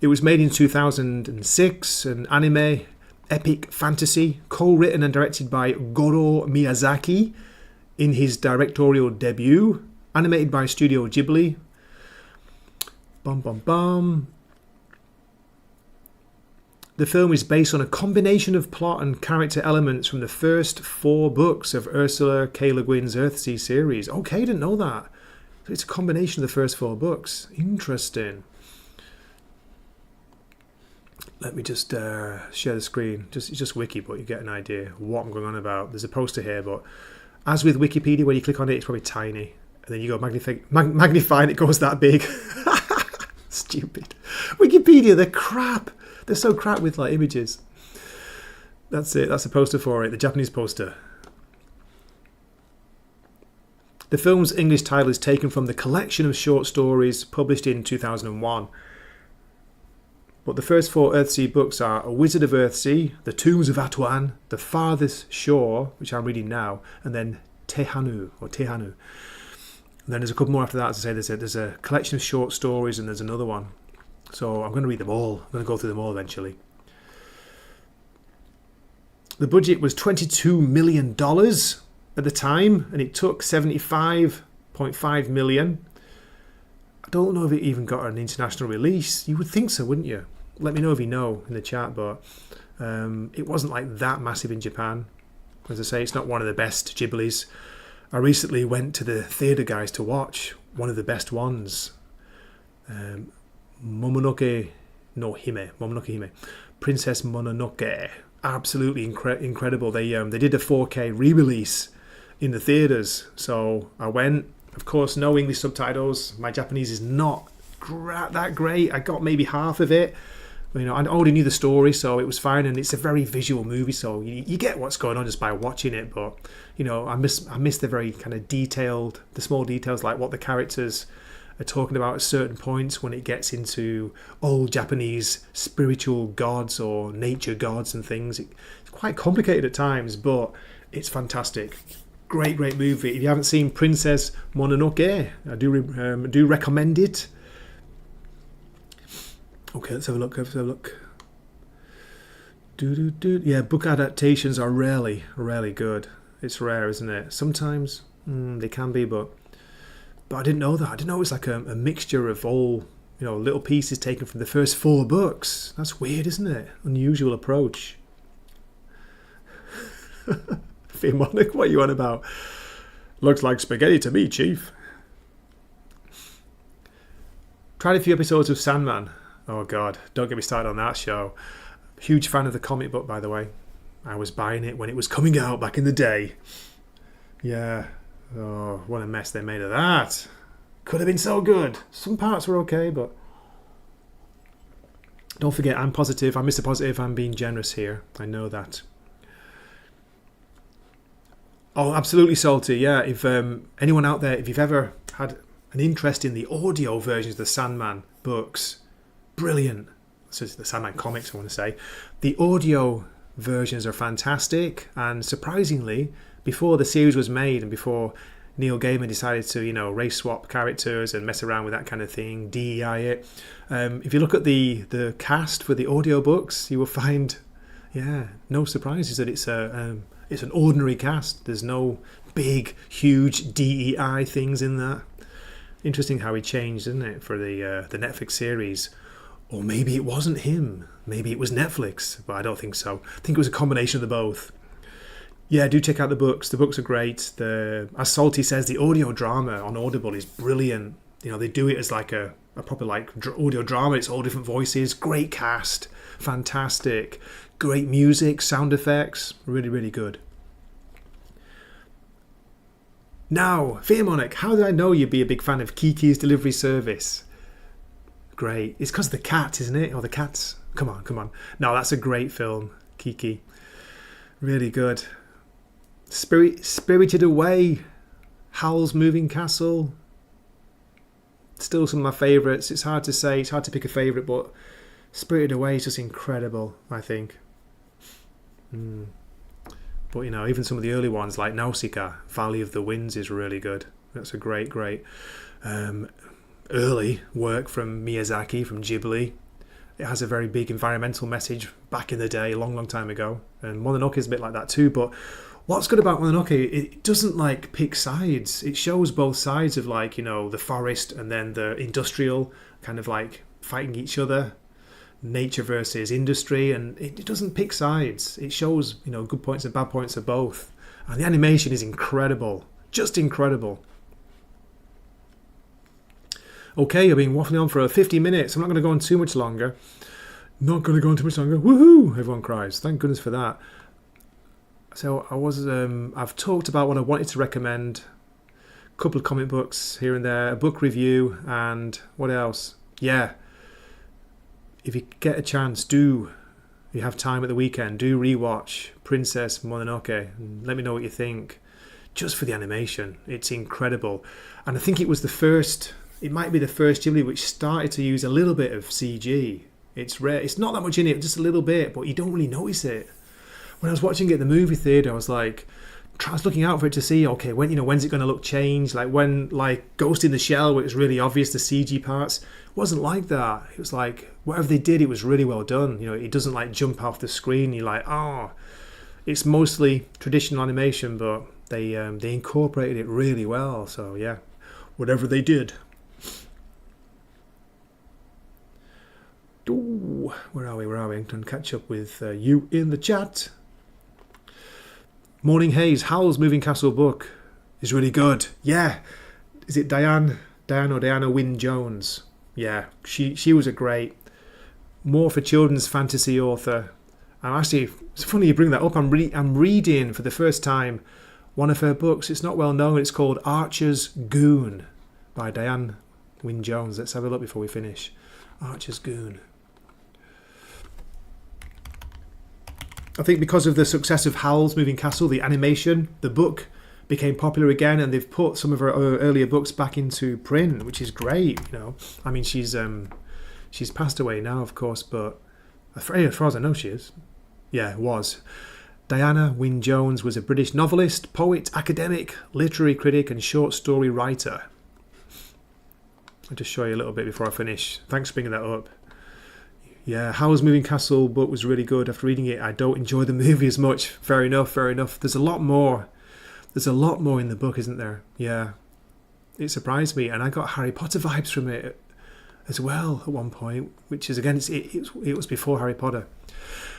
it was made in 2006, an anime epic fantasy co-written and directed by Goro Miyazaki in his directorial debut, animated by Studio Ghibli. Bum bum bum. The film is based on a combination of plot and character elements from the first 4 books of Ursula K. Le Guin's Earthsea series. Okay, didn't know that. So it's a combination of the first 4 books. Interesting. Let me just share the screen. It's just wiki, but you get an idea of what I'm going on about. There's a poster here, but as with Wikipedia, when you click on it, it's probably tiny. And then you go magnify and it goes that big. Stupid. Wikipedia, they're crap. They're so crap with like images. That's it. That's the poster for it. The Japanese poster. The film's English title is taken from the collection of short stories published in 2001. But the first 4 Earthsea books are A Wizard of Earthsea, The Tombs of Atuan, The Farthest Shore, which I'm reading now, and then Teahouse. And then there's a couple more after that. As I say, there's a collection of short stories and there's another one. So I'm going to read them all. I'm going to go through them all eventually. The budget was $22 million at the time, and it took $75.5 million. I don't know if it even got an international release. You would think so, wouldn't you? Let me know if you know in the chat, but it wasn't like that massive in Japan. As I say, it's not one of the best Ghiblis. I recently went to the theatre, guys, to watch one of the best ones. Mononoke Hime. Princess Mononoke. Absolutely incredible. They did a 4K re-release in the theatres, so I went. Of course, no English subtitles. My Japanese is not that great. I got maybe half of it. I already knew the story, so it was fine. And it's a very visual movie, so you get what's going on just by watching it. But I miss the very kind of detailed, the small details, like what the characters are talking about at certain points when it gets into old Japanese spiritual gods or nature gods and things. It's quite complicated at times, but it's fantastic. Great movie. If you haven't seen Princess Mononoke, I do recommend it. Okay, let's have a look. Yeah, book adaptations are rarely good. It's rare, isn't it? Sometimes they can be, but I didn't know that. I didn't know it was like a mixture of all, little pieces taken from the first 4 books. That's weird, isn't it? Unusual approach. Fiumara, what are you on about? Looks like spaghetti to me, Chief. Tried a few episodes of Sandman. Oh God, don't get me started on that show. Huge fan of the comic book, by the way. I was buying it when it was coming out back in the day. Yeah. Oh, what a mess they made of that. Could have been so good. Some parts were okay, but don't forget, I'm positive. I'm Mr. Positive. I'm being generous here. I know that. Oh, absolutely salty. Yeah, if anyone out there, if you've ever had an interest in the audio versions of the Sandman books, brilliant. So it's the Sandman comics, I want to say. The audio versions are fantastic, and surprisingly, before the series was made and before Neil Gaiman decided to, race swap characters and mess around with that kind of thing, DEI it, if you look at the cast for the audiobooks, you will find, no surprises that it's an ordinary cast. There's no big, huge DEI things in that. Interesting how he changed, isn't it, for the Netflix series. Or maybe it wasn't him. Maybe it was Netflix, but I don't think so. I think it was a combination of the both. Yeah, do check out the books. The books are great. As Salty says, the audio drama on Audible is brilliant. They do it as like a a proper like audio drama. It's all different voices, great cast, fantastic, great music, sound effects, really, really good. Now, Fiumara, how did I know you'd be a big fan of Kiki's Delivery Service? Great. It's because of the cat, isn't it? Or the cats. Come on. No, that's a great film, Kiki. Really good. Spirited Away, Howl's Moving Castle. Still some of my favourites. It's hard to say. It's hard to pick a favourite, but Spirited Away is just incredible, I think. But, you know, even some of the early ones like Nausicaa, Valley of the Winds is really good. That's a great early work from Miyazaki, from Ghibli. It has a very big environmental message back in the day, a long, long time ago. And Mononoke is a bit like that too. But what's good about Mononoke, it doesn't like pick sides. It shows both sides of like, you know, the forest and then the industrial kind of like fighting each other. Nature versus industry, and it doesn't pick sides. It shows, you know, good points and bad points of both. And the animation is incredible. Just incredible. Okay, I've been waffling on for 50 minutes. I'm not going to go on too much longer. Woohoo! Everyone cries. Thank goodness for that. So I've talked about what I wanted to recommend. A couple of comic books here and there, a book review, and what else? Yeah. If you get a chance, if you have time at the weekend, do rewatch Princess Mononoke and let me know what you think. Just for the animation, it's incredible. And I think it might be the first Ghibli which started to use a little bit of CG. It's rare. It's not that much in it, just a little bit, but you don't really notice it. When I was watching it at the movie theatre, I was looking out for it to see, okay, when's it going to look changed? Like when, like Ghost in the Shell, where it was really obvious, the CG parts, it wasn't like that. It was like, whatever they did, it was really well done. You know, it doesn't like jump off the screen. You're like, it's mostly traditional animation, but they incorporated it really well. So yeah, whatever they did. Ooh, where are we? I'm going to catch up with you in the chat. Morning Haze, Howl's Moving Castle book is really good. Yeah. Is it Diana Wynne Jones? Yeah, she was a great, more for children's fantasy author. And actually, it's funny you bring that up. I'm reading for the first time one of her books. It's not well known. It's called Archer's Goon by Diana Wynne Jones. Let's have a look before we finish. Archer's Goon. I think because of the success of Howl's Moving Castle, the animation, the book became popular again, and they've put some of her earlier books back into print, which is great. You know, I mean, she's passed away now, of course, but as far as I know, she is. Yeah, was. Diana Wynne Jones was a British novelist, poet, academic, literary critic, and short story writer. I'll just show you a little bit before I finish. Thanks for bringing that up. Yeah, Howl's Moving Castle book was really good. After reading it, I don't enjoy the movie as much. Fair enough. There's a lot more. There's a lot more in the book, isn't there? Yeah. It surprised me, and I got Harry Potter vibes from it as well at one point, which is, again, it was before Harry Potter.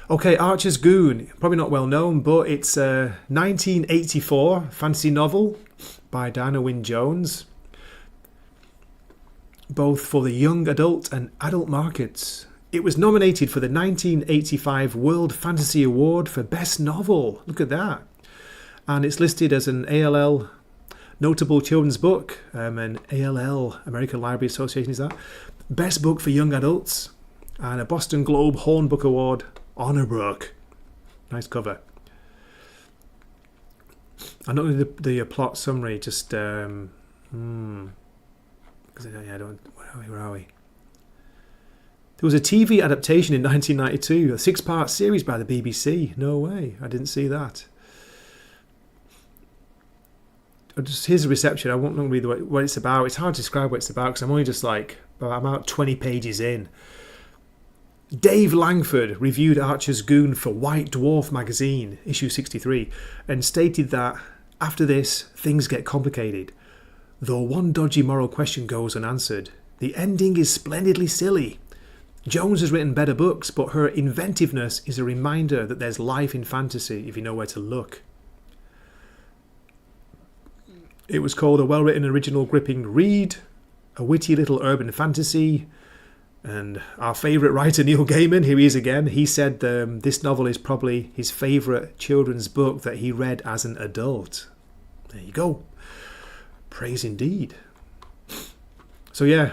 Okay, Archer's Goon. Probably not well known, but it's a 1984 fantasy novel by Diana Wynne Jones, both for the young adult and adult markets. It was nominated for the 1985 World Fantasy Award for Best Novel. Look at that. And it's listed as an ALL Notable Children's Book, an ALL, American Library Association is that. Best Book for Young Adults, and a Boston Globe Horn Book Award Honor Book. Nice cover. I'm not going to the plot summary, just... because I don't... Where are we? There was a TV adaptation in 1992, a 6-part series by the BBC. No way, I didn't see that. Here's the reception. I won't read what it's about. It's hard to describe what it's about because I'm only just I'm about 20 pages in. Dave Langford reviewed Archer's Goon for White Dwarf magazine, issue 63, and stated that after this, things get complicated. Though one dodgy moral question goes unanswered, the ending is splendidly silly. Jones has written better books, but her inventiveness is a reminder that there's life in fantasy if you know where to look. It was called a well-written, original, gripping read, a witty little urban fantasy. And our favourite writer, Neil Gaiman, here he is again. He said this novel is probably his favourite children's book that he read as an adult. There you go. Praise indeed. So yeah,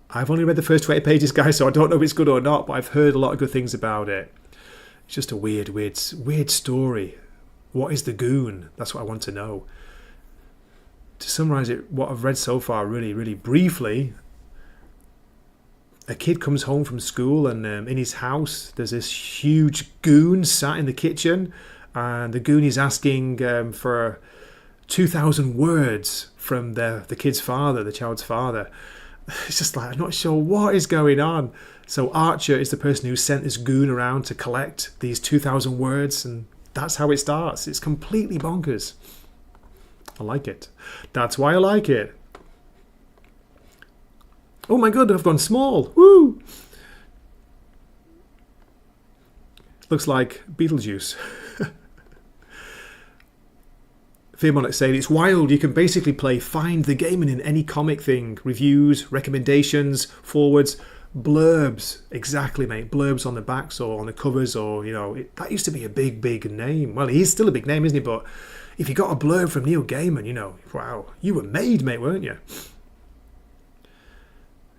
I've only read the first 20 pages, guys, so I don't know if it's good or not, but I've heard a lot of good things about it. It's just a weird story. What is the Goon? That's what I want to know. To summarise it, what I've read so far, really briefly, a kid comes home from school and in his house there's this huge Goon sat in the kitchen, and the Goon is asking for 2,000 words from the kid's father, the child's father. It's just like, I'm not sure what is going on. So Archer is the person who sent this Goon around to collect these 2,000 words, and that's how it starts. It's completely bonkers. I like it. That's why I like it. Oh my god, I've gone small. Woo! Looks like Beetlejuice. Fiumara saying it's wild. You can basically play Find the Gamer in any comic thing. Reviews, recommendations, forwards, blurbs. Exactly, mate. Blurbs on the backs or on the covers, or, you know, that used to be a big name. Well, he's still a big name, isn't he? But if you got a blurb from Neil Gaiman, you know, wow, you were made, mate, weren't you?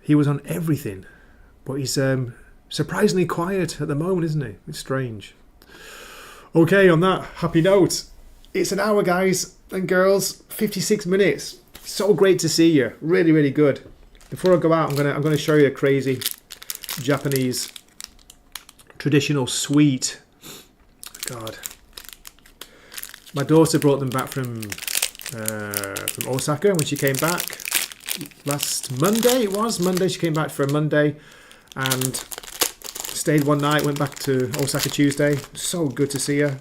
He was on everything, but he's surprisingly quiet at the moment, isn't he? It's strange. Okay, on that happy note, it's an hour, guys and girls, 56 minutes. So great to see you. Really good. Before I go out, I'm gonna show you a crazy Japanese traditional sweet. God, my daughter brought them back from Osaka when she came back. Last Monday it was. Monday she came back for a Monday and stayed one night, went back to Osaka Tuesday. So good to see her.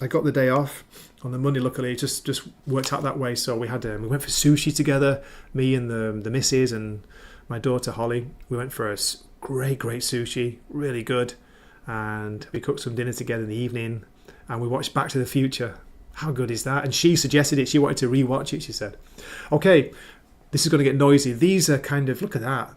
I got the day off on the Monday, luckily. It just worked out that way. So we went for sushi together, me and the missus and my daughter Holly. We went for a great sushi, really good. And we cooked some dinner together in the evening and we watched Back to the Future. How good is that? And she suggested it. She wanted to rewatch it, she said. Okay, this is going to get noisy. These are kind of, look at that.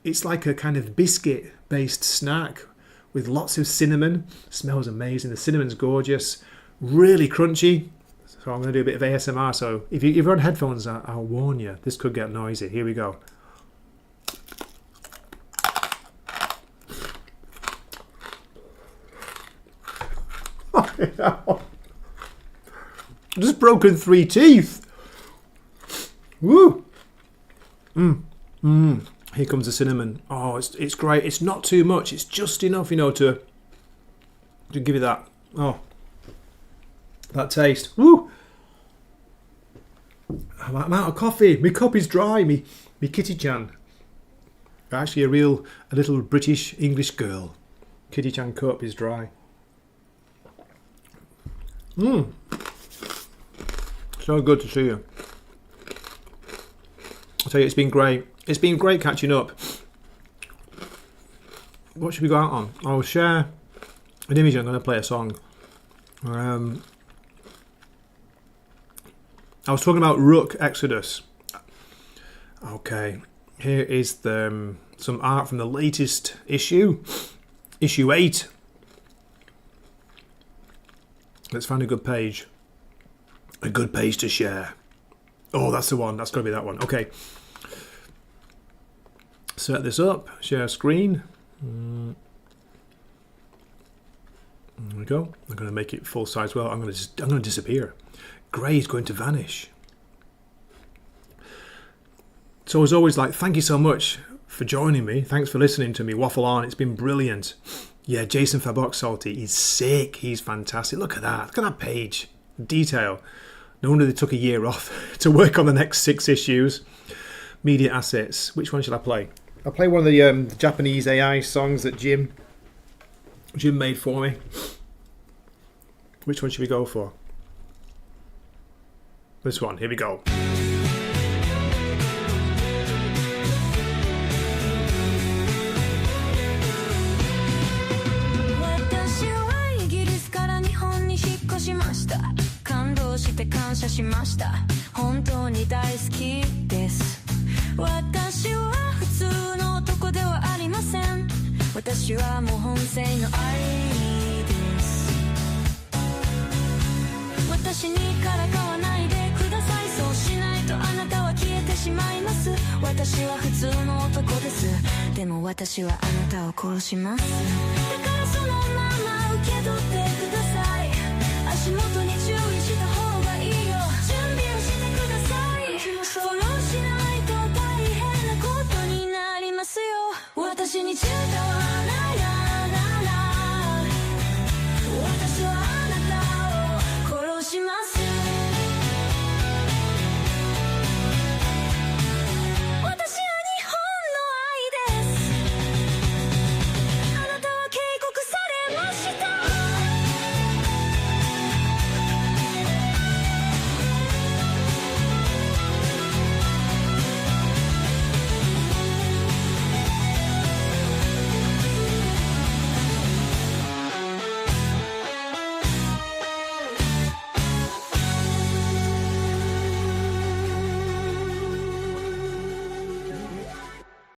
It's like a kind of biscuit-based snack with lots of cinnamon. Smells amazing. The cinnamon's gorgeous. Really crunchy. So I'm going to do a bit of ASMR. So if you're on headphones, I'll warn you. This could get noisy. Here we go. I've just broken 3 teeth. Woo! Here comes the cinnamon. Oh, it's great. It's not too much. It's just enough, you know, to give you that. Oh, that taste. Woo! I'm out of coffee. My cup is dry. Me Kitty-chan. Actually, a little British English girl. Kitty-chan cup is dry. So good to see you. I'll tell you, it's been great. It's been great catching up. What should we go out on? I'll share an image. I'm going to play a song. I was talking about Rook Exodus. Okay, here is some art from the latest issue 8. Let's find a good page to share. Oh, that's the one. That's got to be that one. Okay. Set this up. Share screen. There we go. I'm going to make it full size. Well, I'm going to disappear. Grey is going to vanish. So as always, thank you so much for joining me. Thanks for listening to me waffle on. It's been brilliant. Yeah, Jason Fabok Salty. He's sick. He's fantastic. Look at that. Look at that page. Detail. No wonder they took a year off to work on the next 6 issues. Media assets. Which one should I play? I'll play one of the Japanese AI songs that Jim made for me. Which one should we go for? This one. Here we go. 私は普通の男ではありません。私はもう本性の愛です。私にからかわないでください。そうしないとあなたは消えてしまいます。私は普通の男です。でも私はあなたを殺します。だからそのまま受け取って